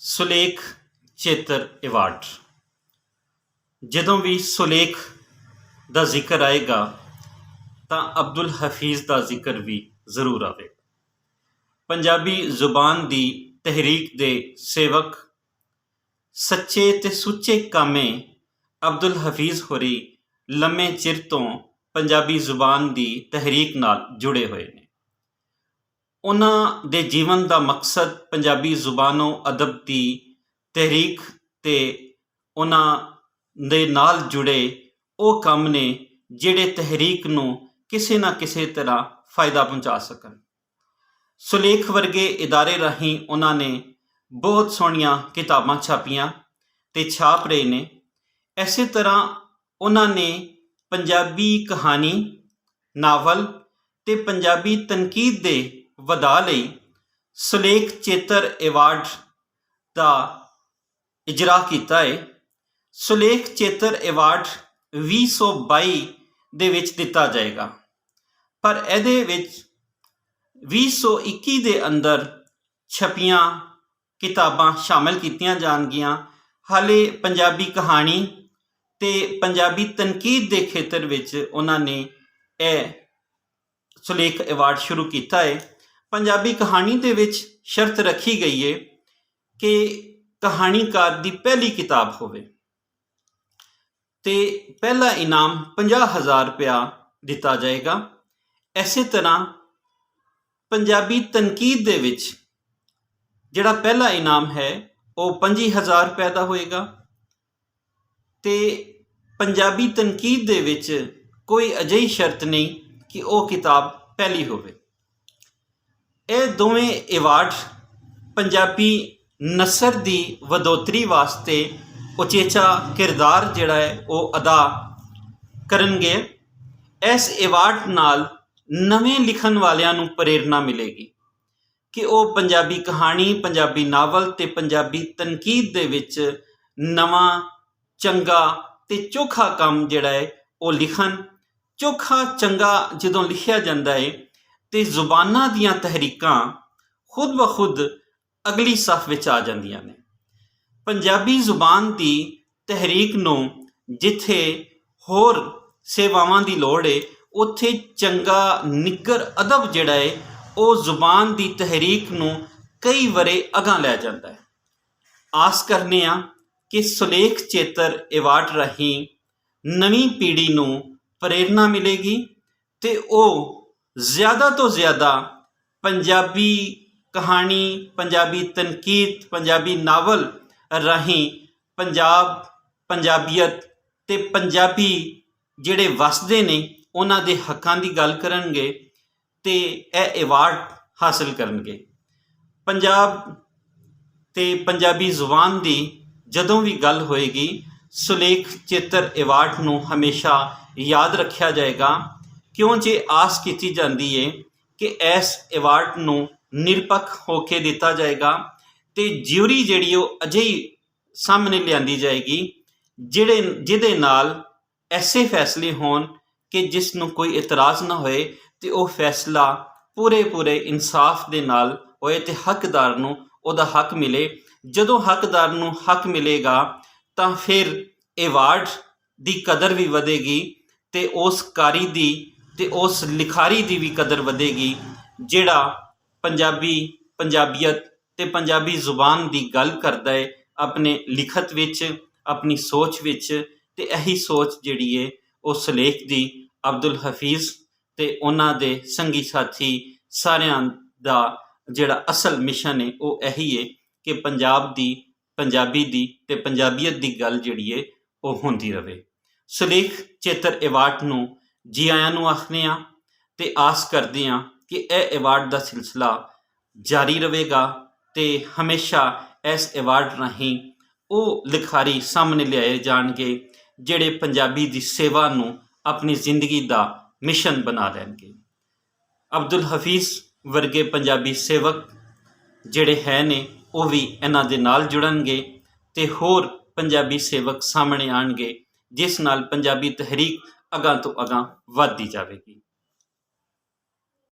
ਸੁਲੇਖ ਚੇਤਰ award. ਜਦੋਂ ਵੀ ਸੁਲੇਖ ਦਾ ਜ਼ਿਕਰ ਆਏਗਾ ਤਾਂ ਅਬਦੁਲ ਹਫੀਜ਼ ਦਾ ਜ਼ਿਕਰ ਵੀ ਜ਼ਰੂਰ ਆਵੇ। ਪੰਜਾਬੀ ਜ਼ੁਬਾਨ ਦੀ ਤਹਿਰੀਕ ਦੇ ਸੇਵਕ, ਸੱਚੇ ਤੇ ਸੁੱਚੇ ਕਾਮੇ ਅਬਦੁਲ ਹਫੀਜ਼ ਹੋਰੀ ਲੰਮੇ ਚਿਰ ਤੋਂ ਪੰਜਾਬੀ ਜ਼ੁਬਾਨ ਦੀ ਤਹਿਰੀਕ ਨਾਲ ਜੁੜੇ ਹੋਏ ਨੇ। ਉਹਨਾਂ ਦੇ ਜੀਵਨ ਦਾ ਮਕਸਦ ਪੰਜਾਬੀ ਜ਼ੁਬਾਨੋਂ ਅਦਬ ਦੀ ਤਹਿਰੀਕ ਤੇ ਉਹਨਾਂ ਦੇ ਨਾਲ ਜੁੜੇ ਉਹ ਕੰਮ ਨੇ ਜਿਹੜੇ ਤਹਿਰੀਕ ਨੂੰ ਕਿਸੇ ਨਾ ਕਿਸੇ ਤਰ੍ਹਾਂ ਫਾਇਦਾ ਪਹੁੰਚਾ ਸਕਣ। ਸੁਲੇਖ ਵਰਗੇ ਇਦਾਰੇ ਰਾਹੀਂ ਉਹਨਾਂ ਨੇ ਬਹੁਤ ਸੋਹਣੀਆਂ ਕਿਤਾਬਾਂ ਛਾਪੀਆਂ ਤੇ ਛਾਪ ਰਹੇ ਨੇ। ਇਸੇ ਤਰ੍ਹਾਂ ਉਹਨਾਂ ਨੇ ਪੰਜਾਬੀ ਕਹਾਣੀ, ਨਾਵਲ ਤੇ ਪੰਜਾਬੀ ਤਨਕੀਦ ਦੇ ਵਧਾ ਲਈ ਸੁਲੇਖ ਚੇਤਰ ਐਵਾਰਡ ਦਾ ਇਜਰਾ ਕੀਤਾ ਹੈ। ਸੁਲੇਖ ਚੇਤਰ ਐਵਾਰਡ 2022 ਦੇ ਵਿੱਚ ਦਿੱਤਾ ਜਾਏਗਾ, ਪਰ ਇਹਦੇ ਵਿੱਚ 2021 ਦੇ ਅੰਦਰ ਛਪੀਆਂ ਕਿਤਾਬਾਂ ਸ਼ਾਮਿਲ ਕੀਤੀਆਂ ਜਾਣਗੀਆਂ। ਹਾਲੇ ਪੰਜਾਬੀ ਕਹਾਣੀ ਤੇ ਪੰਜਾਬੀ ਤਨਕੀਦ ਦੇ ਖੇਤਰ ਵਿੱਚ ਉਹਨਾਂ ਨੇ ਇਹ ਸੁਲੇਖ ਐਵਾਰਡ ਸ਼ੁਰੂ ਕੀਤਾ ਹੈ। ਪੰਜਾਬੀ ਕਹਾਣੀ ਦੇ ਵਿੱਚ ਸ਼ਰਤ ਰੱਖੀ ਗਈ ਹੈ ਕਿ ਕਹਾਣੀਕਾਰ ਦੀ ਪਹਿਲੀ ਕਿਤਾਬ ਹੋਵੇ ਤੇ ਪਹਿਲਾ ਇਨਾਮ 50,000 ਰੁਪਇਆ ਦਿੱਤਾ ਜਾਏਗਾ। ਇਸੇ ਤਰ੍ਹਾਂ ਪੰਜਾਬੀ ਤਨਕੀਦ ਦੇ ਵਿੱਚ ਜਿਹੜਾ ਪਹਿਲਾ ਇਨਾਮ ਹੈ ਉਹ 25,000 ਰੁਪਏ ਦਾ ਹੋਏਗਾ ਤੇ ਪੰਜਾਬੀ ਤਨਕੀਦ ਦੇ ਵਿੱਚ ਕੋਈ ਅਜਿਹੀ ਸ਼ਰਤ ਨਹੀਂ ਕਿ ਉਹ ਕਿਤਾਬ ਪਹਿਲੀ ਹੋਵੇ। ਇਹ ਦੋਵੇਂ ਐਵਾਰਡ ਪੰਜਾਬੀ ਨਸਰ ਦੀ ਵਧੋਤਰੀ ਵਾਸਤੇ ਉਚੇਚਾ ਕਿਰਦਾਰ ਜਿਹੜਾ ਹੈ ਉਹ ਅਦਾ ਕਰਨਗੇ। ਇਸ ਐਵਾਰਡ ਨਾਲ ਨਵੇਂ ਲਿਖਣ ਵਾਲਿਆਂ ਨੂੰ ਪ੍ਰੇਰਨਾ ਮਿਲੇਗੀ ਕਿ ਉਹ ਪੰਜਾਬੀ ਕਹਾਣੀ, ਪੰਜਾਬੀ ਨਾਵਲ ਤੇ ਪੰਜਾਬੀ ਤਨਕੀਦ ਦੇ ਵਿੱਚ ਨਵਾਂ, ਚੰਗਾ ਤੇ ਚੋਖਾ ਕੰਮ ਜਿਹੜਾ ਹੈ ਉਹ ਲਿਖਣ। ਚੋਖਾ ਚੰਗਾ ਜਦੋਂ ਲਿਖਿਆ ਜਾਂਦਾ ਹੈ ਤੇ ਜ਼ੁਬਾਨਾਂ ਦੀਆਂ ਤਹਿਰੀਕਾਂ ਖੁਦ ਬ ਖੁਦ ਅਗਲੀ ਸਫ਼ ਵਿੱਚ ਆ ਜਾਂਦੀਆਂ ਨੇ। ਪੰਜਾਬੀ ਜ਼ੁਬਾਨ ਦੀ ਤਹਿਰੀਕ ਨੂੰ ਜਿੱਥੇ ਹੋਰ ਸੇਵਾਵਾਂ ਦੀ ਲੋੜ ਹੈ, ਉੱਥੇ ਚੰਗਾ ਨਿੱਘਰ ਅਦਬ ਜਿਹੜਾ ਹੈ ਉਹ ਜ਼ੁਬਾਨ ਦੀ ਤਹਿਰੀਕ ਨੂੰ ਕਈ ਵਰੇ ਅਗਾਂਹ ਲੈ ਜਾਂਦਾ ਹੈ। ਆਸ ਕਰਨੇ ਆ ਕਿ ਸੁਲੇਖ ਚੇਤਰ ਐਵਾਰਡ ਰਾਹੀਂ ਨਵੀਂ ਪੀੜ੍ਹੀ ਨੂੰ ਪ੍ਰੇਰਨਾ ਮਿਲੇਗੀ ਤੇ ਉਹ ਜ਼ਿਆਦਾ ਤੋਂ ਜ਼ਿਆਦਾ ਪੰਜਾਬੀ ਕਹਾਣੀ, ਪੰਜਾਬੀ ਤਨਕੀਦ, ਪੰਜਾਬੀ ਨਾਵਲ ਰਾਹੀਂ ਪੰਜਾਬ, ਪੰਜਾਬੀਅਤ ਤੇ ਪੰਜਾਬੀ ਜਿਹੜੇ ਵਸਦੇ ਨੇ ਉਹਨਾਂ ਦੇ ਹੱਕਾਂ ਦੀ ਗੱਲ ਕਰਨਗੇ ਤੇ ਇਹ ਐਵਾਰਡ ਹਾਸਲ ਕਰਨਗੇ। ਪੰਜਾਬ ਤੇ ਪੰਜਾਬੀ ਜ਼ੁਬਾਨ ਦੀ ਜਦੋਂ ਵੀ ਗੱਲ ਹੋਏਗੀ, ਸੁਲੇਖ ਚੇਤਰ ਐਵਾਰਡ ਨੂੰ ਹਮੇਸ਼ਾ ਯਾਦ ਰੱਖਿਆ ਜਾਏਗਾ, ਕਿਉਂ ਜੇ ਆਸ ਕੀਤੀ ਜਾਂਦੀ ਹੈ ਕਿ ਇਸ ਐਵਾਰਡ ਨੂੰ ਨਿਰਪੱਖ ਹੋ ਕੇ ਦਿੱਤਾ ਜਾਏਗਾ ਤੇ ਜਿਊਰੀ ਜਿਹੜੀ ਉਹ ਅਜਿਹੀ ਸਾਹਮਣੇ ਲਿਆਂਦੀ ਜਾਏਗੀ ਜਿਹਦੇ ਨਾਲ ਐਸੇ ਫੈਸਲੇ ਹੋਣ ਕਿ ਜਿਸ ਨੂੰ ਕੋਈ ਇਤਰਾਜ਼ ਨਾ ਹੋਏ ਤੇ ਉਹ ਫੈਸਲਾ ਪੂਰੇ ਇਨਸਾਫ ਦੇ ਨਾਲ ਹੋਏ ਤੇ ਹੱਕਦਾਰ ਨੂੰ ਉਹਦਾ ਹੱਕ ਮਿਲੇ। ਜਦੋਂ ਹੱਕਦਾਰ ਨੂੰ ਹੱਕ ਮਿਲੇਗਾ ਤਾਂ ਫਿਰ ਐਵਾਰਡ ਦੀ ਕਦਰ ਵੀ ਵਧੇਗੀ ਤੇ ਉਸ ਕਾਰੀ ਦੀ ਤੇ ਉਸ ਲਿਖਾਰੀ ਦੀ ਵੀ ਕਦਰ ਵਧੇਗੀ ਜਿਹੜਾ ਪੰਜਾਬੀਅਤ ਤੇ ਪੰਜਾਬੀ ਜ਼ੁਬਾਨ ਦੀ ਗੱਲ ਕਰਦਾ ਹੈ ਆਪਣੇ ਲਿਖਤ ਵਿੱਚ, ਆਪਣੀ ਸੋਚ ਵਿੱਚ। ਤੇ ਇਹੀ ਸੋਚ ਜਿਹੜੀ ਹੈ ਉਹ ਸੁਲੇਖ ਦੀ, ਅਬਦੁਲ ਹਫੀਜ਼ ਤੇ ਉਹਨਾਂ ਦੇ ਸੰਗੀ ਸਾਥੀ ਸਾਰਿਆਂ ਦਾ ਜਿਹੜਾ ਅਸਲ ਮਿਸ਼ਨ ਹੈ ਉਹ ਇਹੀ ਹੈ ਕਿ ਪੰਜਾਬ ਦੀ, ਪੰਜਾਬੀ ਦੀ ਤੇ ਪੰਜਾਬੀਅਤ ਦੀ ਗੱਲ ਜਿਹੜੀ ਹੈ ਉਹ ਹੁੰਦੀ ਰਹੇ। ਸੁਲੇਖ ਚੇਤਰ ਐਵਾਰਡ ਨੂੰ ਜੀ ਆਇਆਂ ਨੂੰ ਆਖਦੇ ਹਾਂ ਤੇ ਆਸ ਕਰਦੇ ਹਾਂ ਕਿ ਇਹ ਐਵਾਰਡ ਦਾ ਸਿਲਸਿਲਾ ਜਾਰੀ ਰਹੇਗਾ ਤੇ ਹਮੇਸ਼ਾ ਇਸ ਐਵਾਰਡ ਰਾਹੀਂ ਉਹ ਲਿਖਾਰੀ ਸਾਹਮਣੇ ਲਿਆਏ ਜਾਣਗੇ ਜਿਹੜੇ ਪੰਜਾਬੀ ਦੀ ਸੇਵਾ ਨੂੰ ਆਪਣੀ ਜ਼ਿੰਦਗੀ ਦਾ ਮਿਸ਼ਨ ਬਣਾ ਲੈਣਗੇ। ਅਬਦੁਲ ਹਫੀਜ਼ ਵਰਗੇ ਪੰਜਾਬੀ ਸੇਵਕ ਜਿਹੜੇ ਹੈ ਨੇ ਉਹ ਵੀ ਇਹਨਾਂ ਦੇ ਨਾਲ ਜੁੜਨਗੇ ਤੇ ਹੋਰ ਪੰਜਾਬੀ ਸੇਵਕ ਸਾਹਮਣੇ ਆਉਣਗੇ, ਜਿਸ ਨਾਲ ਪੰਜਾਬੀ ਤਹਿਰੀਕ ਅਗਾਂਹ ਤੋਂ ਅਗਾਂਹ ਵੱਧਦੀ ਜਾਵੇਗੀ।